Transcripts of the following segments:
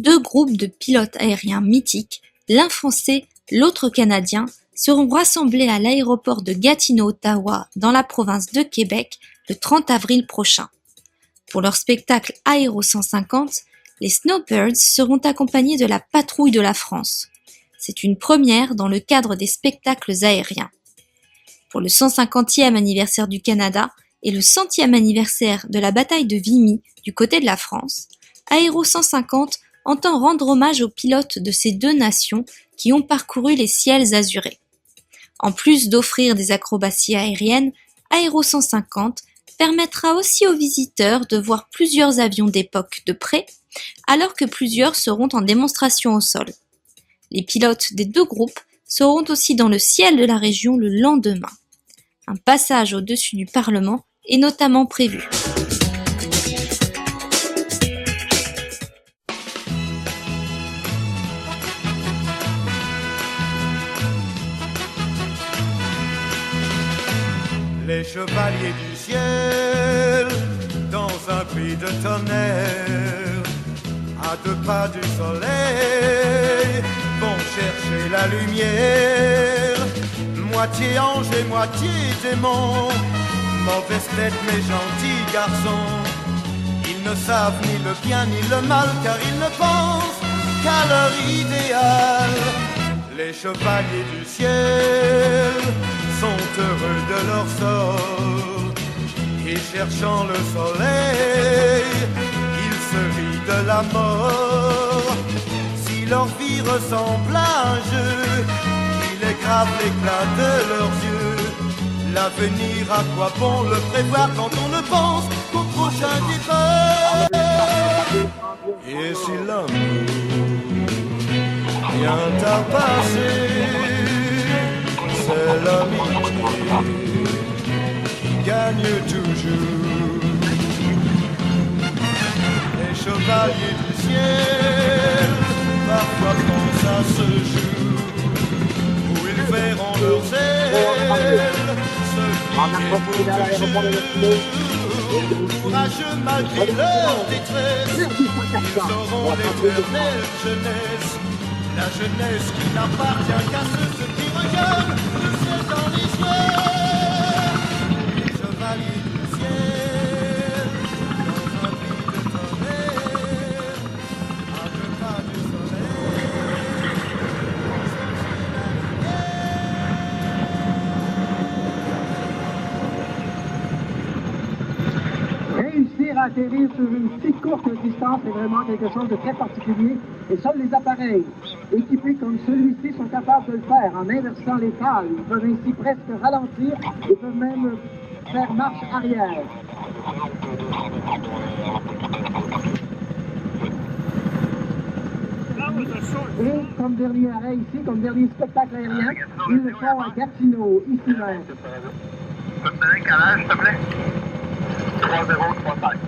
deux groupes de pilotes aériens mythiques, l'un français, l'autre canadien, seront rassemblés à l'aéroport de Gatineau-Ottawa dans la province de Québec le 30 avril prochain. Pour leur spectacle Aéro 150, les Snowbirds seront accompagnés de la Patrouille de la France. C'est une première dans le cadre des spectacles aériens. Pour le 150e anniversaire du Canada et le 100e anniversaire de la bataille de Vimy du côté de la France, Aéro 150 entend rendre hommage aux pilotes de ces deux nations qui ont parcouru les ciels azurés. En plus d'offrir des acrobaties aériennes, Aéro 150 permettra aussi aux visiteurs de voir plusieurs avions d'époque de près, alors que plusieurs seront en démonstration au sol. Les pilotes des deux groupes seront aussi dans le ciel de la région le lendemain. Un passage au-dessus du Parlement est notamment prévu. Les chevaliers du ciel, dans un pays de tonnerre, à deux pas du soleil, vont chercher la lumière. Moitié ange et moitié démon, mauvaise tête mais gentils garçons. Ils ne savent ni le bien ni le mal, car ils ne pensent qu'à leur idéal. Les chevaliers du ciel sont heureux de leur sort, et cherchant le soleil, ils se rient de la mort. Si leur vie ressemble à un jeu, il est grave l'éclat de leurs yeux. L'avenir, à quoi bon le prévoir quand on ne pense qu'au prochain départ? Et si l'amour vient à passer, c'est l'amitié qui gagne toujours. Les chevaliers du ciel parfois quand ça se joue, où ils verront leurs ailes se plier courageux malgré leur détresse, ils auront l'éternelle jeunesse. La jeunesse qui n'appartient qu'à ceux qui regardent le ciel dans les yeux. Les chevaliers du ciel, dans un pays de tonnerre, à deux pas du soleil. Réussir à atterrir sur une si courte distance est vraiment quelque chose de très particulier. Et seuls les appareils équipés comme celui-ci sont capables de le faire en inversant les cales. Ils peuvent ainsi presque ralentir et peuvent même faire marche arrière. Et comme dernier arrêt ici, comme dernier spectacle aérien, ils le font à Gatineau, ici même. Tu peux me donner un calage, s'il te plaît? 3035.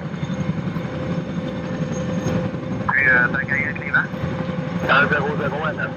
Puis, t'as gagné le climat? 100 à 9.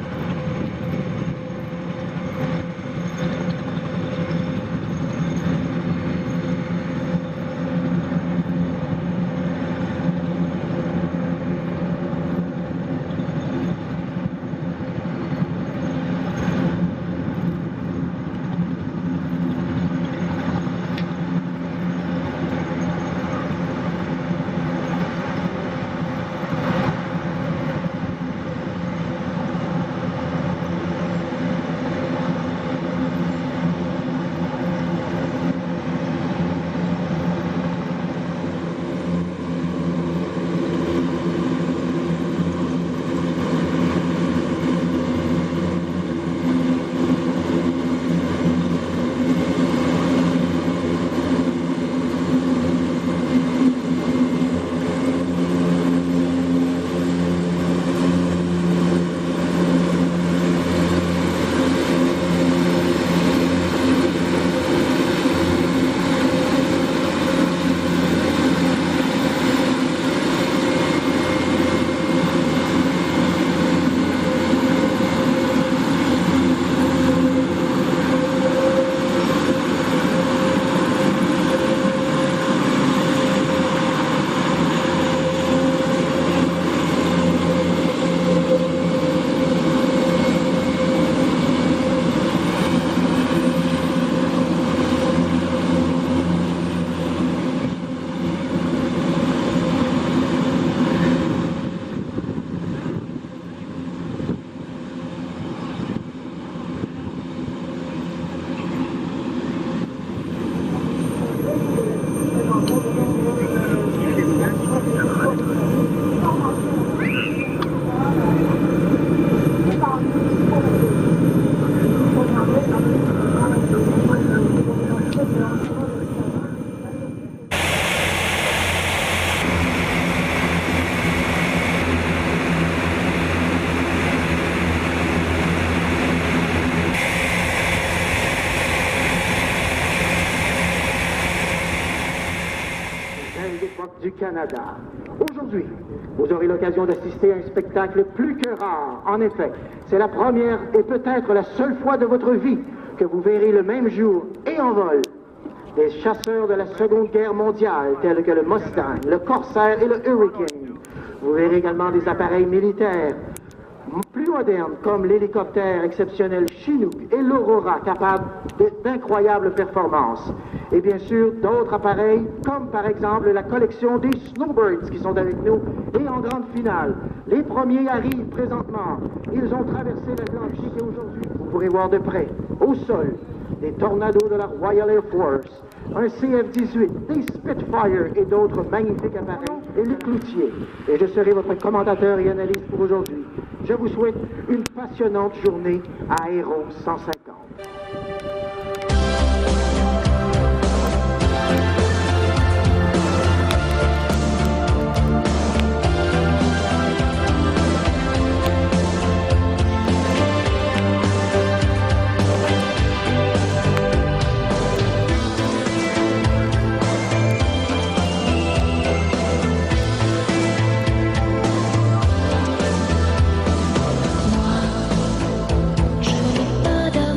du Canada. Aujourd'hui, vous aurez l'occasion d'assister à un spectacle plus que rare. En effet, c'est la première et peut-être la seule fois de votre vie que vous verrez le même jour et en vol des chasseurs de la Seconde Guerre mondiale tels que le Mustang, le Corsair et le Hurricane. Vous verrez également des appareils militaires plus modernes comme l'hélicoptère exceptionnel Chinook et l'Aurora capable d'incroyables performances. Et bien sûr, d'autres appareils comme par exemple la collection des Snowbirds qui sont avec nous et en grande finale. Les premiers arrivent présentement. Ils ont traversé l'Atlantique et aujourd'hui, vous pourrez voir de près, au sol, des Tornados de la Royal Air Force, un CF-18, des Spitfire et d'autres magnifiques appareils et les cloutiers. Et je serai votre commentateur et analyste pour aujourd'hui. Je vous souhaite une passionnante journée à Aéro 150. Je n'ai pas d'amour.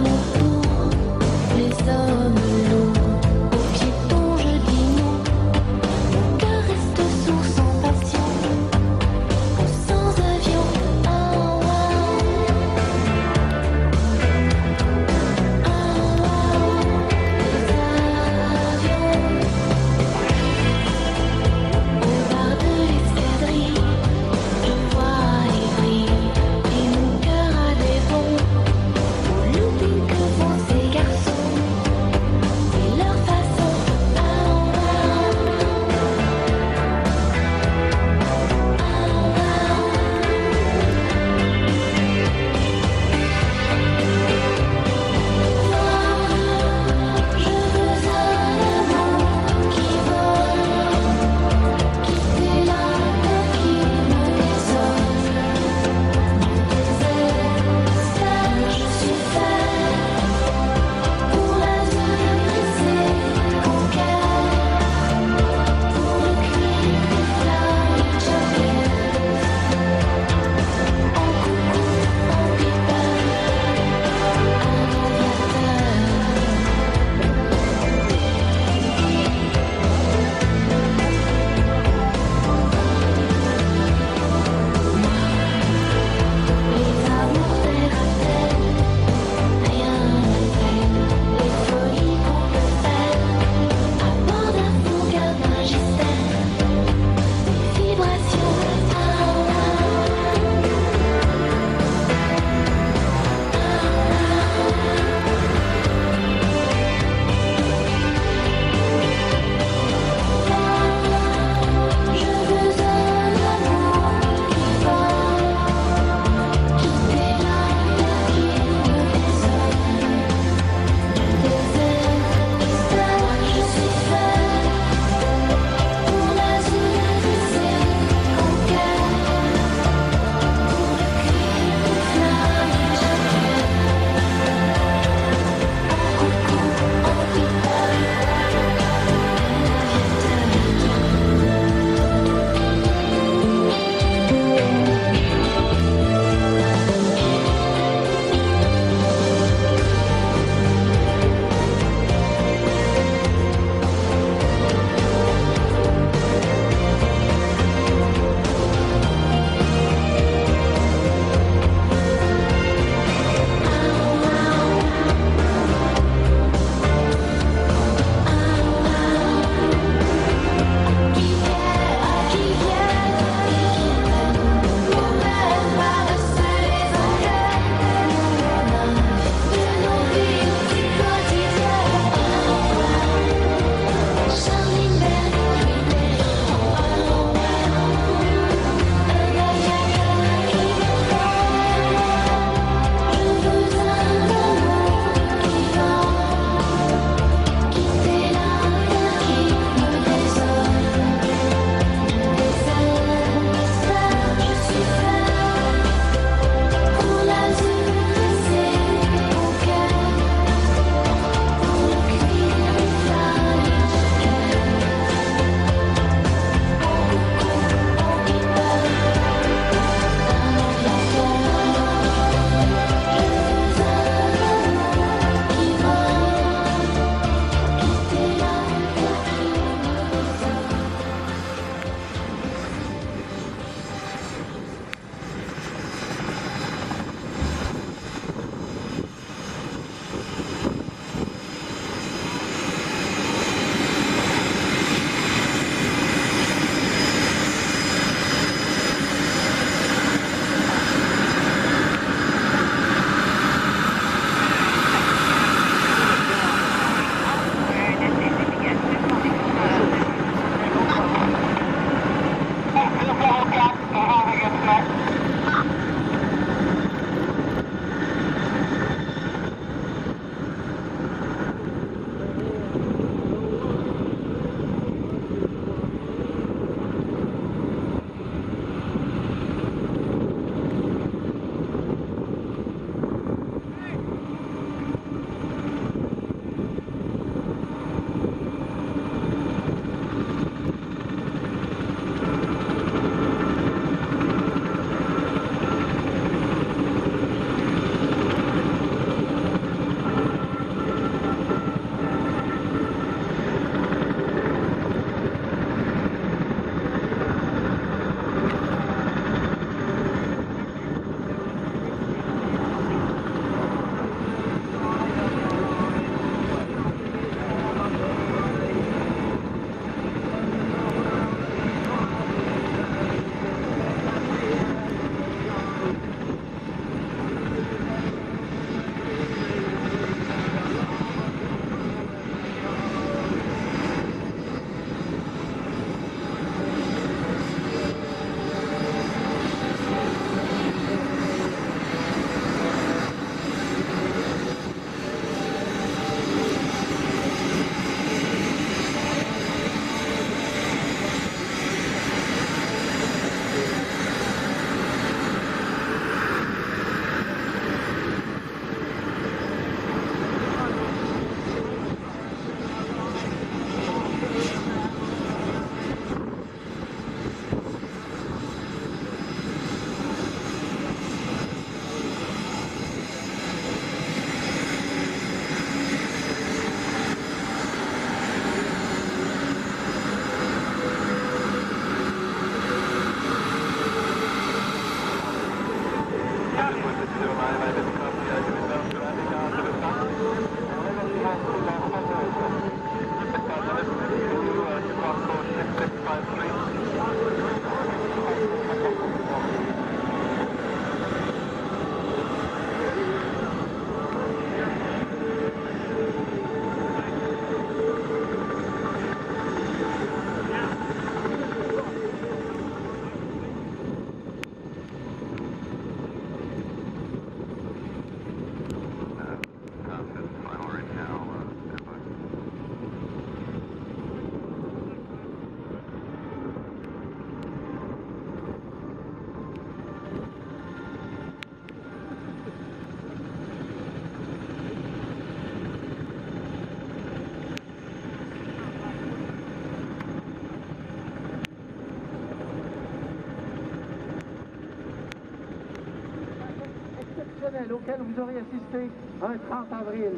exceptionnel auquel vous aurez assisté un 30 avril,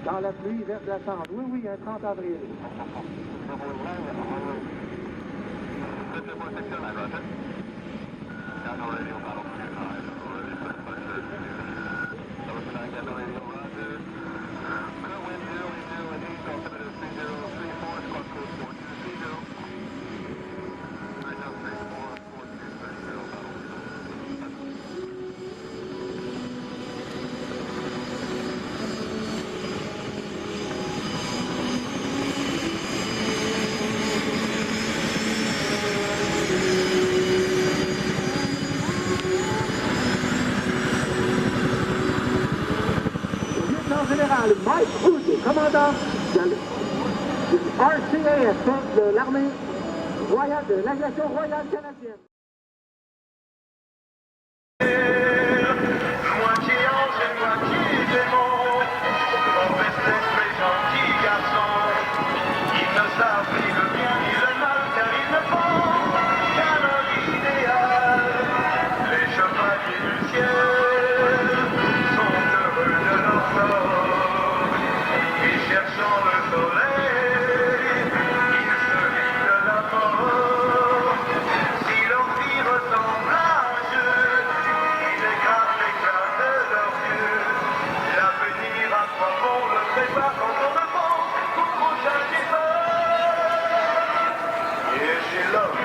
dans la pluie verglaçante. Oui, oui, un 30 avril. Général Mike Hood, commandant de RCAF de l'armée royale, de l'aviation royale canadienne. Moitié ange et moitié démon, professeur les gentils garçons, ils ne savent ni le bien ni le mal, car ils ne pensent qu'à leur idéal. Les chevaliers du ciel sont heureux de leur sort, et cherchant le soleil, ils se vivent de la mort. Si leur vie ressemble à un jeu, ils écrasent l'éclat de leurs yeux. L'avenir à quoi bon le prépare quand on ne pense qu'au prochain départ. Et chez l'homme,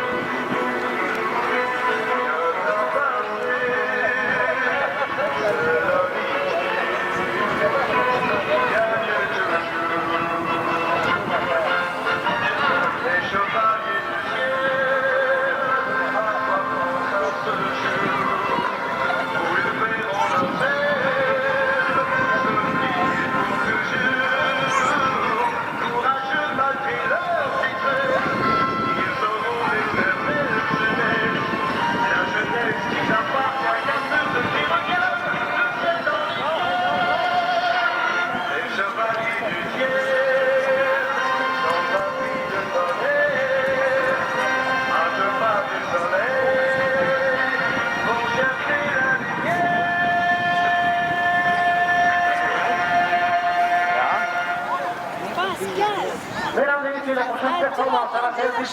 mesdames et messieurs, la prochaine performance à la tête du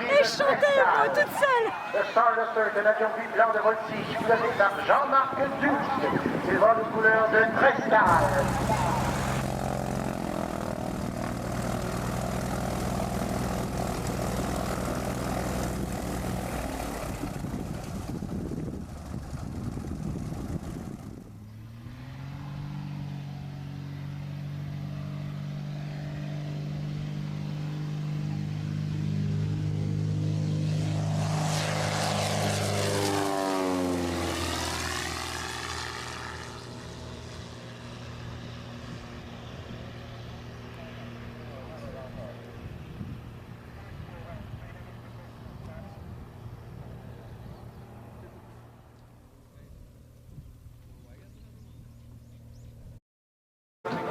Et chantez-moi toute seule. Le Starluster de l'avion blanc de Voltige, piloté par Jean-Marc Dusque. Il vend les couleurs de Trescal.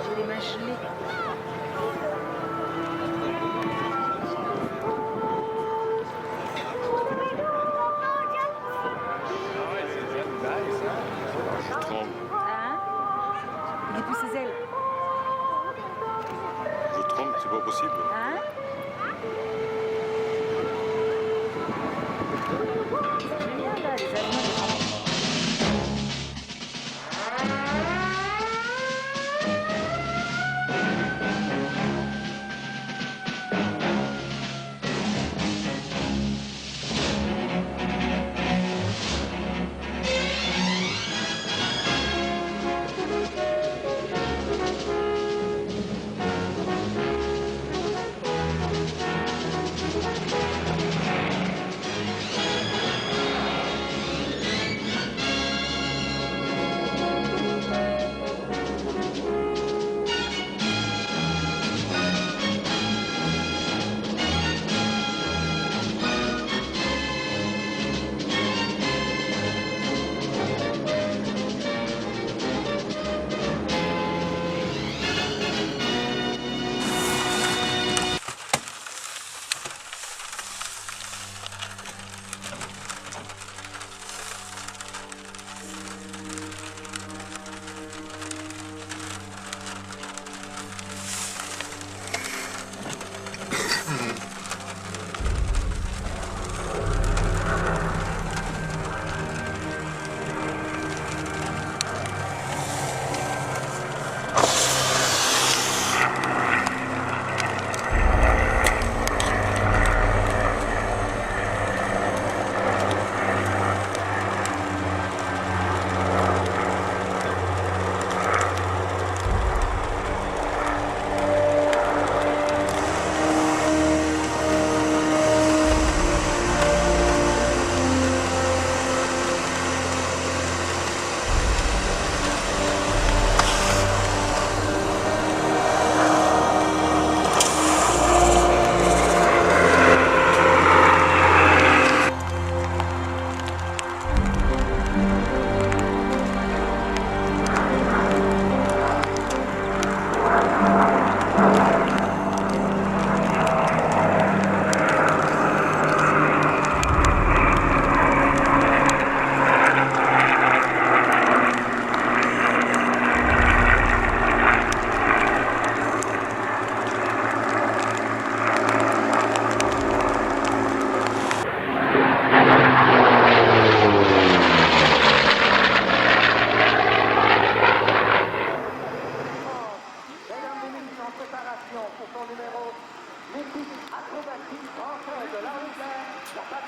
J'ai les mains gelées. Hein? Il est plus ses ailes. Je trompe, c'est pas possible. Hein? C'est génial là, les Allemands.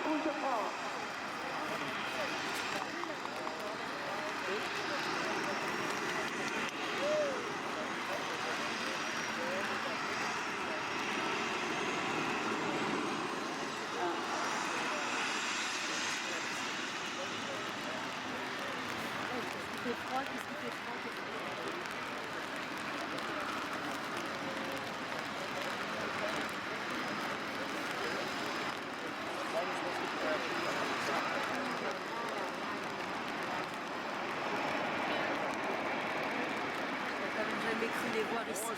patrouille de France. Qu'est-ce qui fait froid, qu'est-ce qui fait froid, qu'est-ce qui fait froid. Jamais cru les voir ici.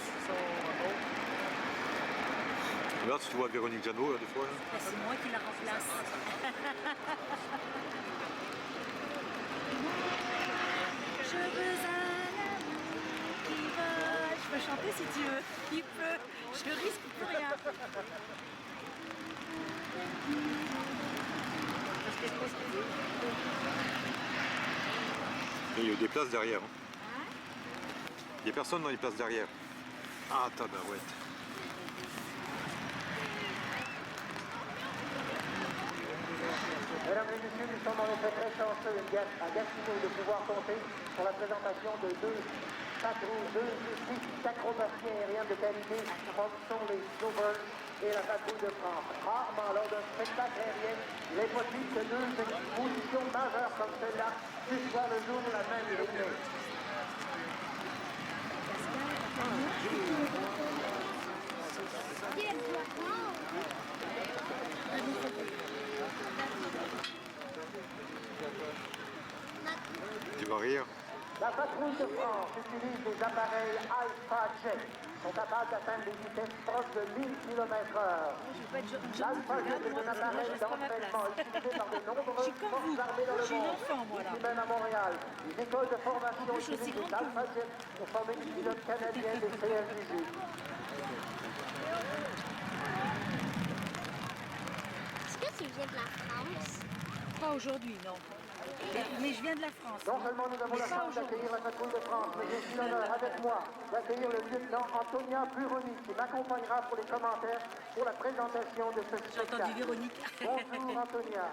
Regarde si tu vois Véronique Jeannot là, des fois. Là. C'est moi qui la remplace. Je veux un amour qui va. Je peux chanter si tu veux. Il pleut. Je risque plus rien. Et il y a eu des places derrière. Hein. Il y a personne dans les places derrière. Ah, tabarouette. Mesdames et messieurs, nous sommes en effet très chanceux à Gatineau de pouvoir compter pour la présentation de deux patrouilles, deux sites d'acrobatie aérienne de qualité, comme sont les Snowbirds et la patrouille de France. Rarement, lors d'un spectacle aérien, il est possible que deux expositions majeures comme celle-là puissent voir le jour de la même journée. Tu vas rire. La patrouille de France utilise des appareils Alpha Jet. Ils sont capables d'atteindre des vitesses proches de 1000 km/h. L'Alpha Jet est un appareil d'entraînement utilisé par de nombreuses forces armées dans le monde. Ici même à Montréal, les écoles de formation utilisent des Alpha Jet pour former des pilotes canadiens des CFJG. Est-ce que tu viens de la France? Pas aujourd'hui, non. Mais je viens de la France. Non seulement nous avons la chance d'accueillir la patrouille de France, mais j'ai aussi l'honneur avec moi d'accueillir le lieutenant Antonia Buroni qui m'accompagnera pour les commentaires pour la présentation de ce spectacle. J'ai entendu Véronique. Bonjour Antonia.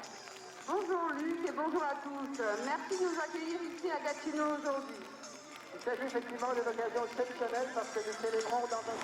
Bonjour Luc et bonjour à tous. Merci de nous accueillir ici à Gatineau aujourd'hui. Il s'agit effectivement d'une occasion exceptionnelle parce que nous célébrons dans un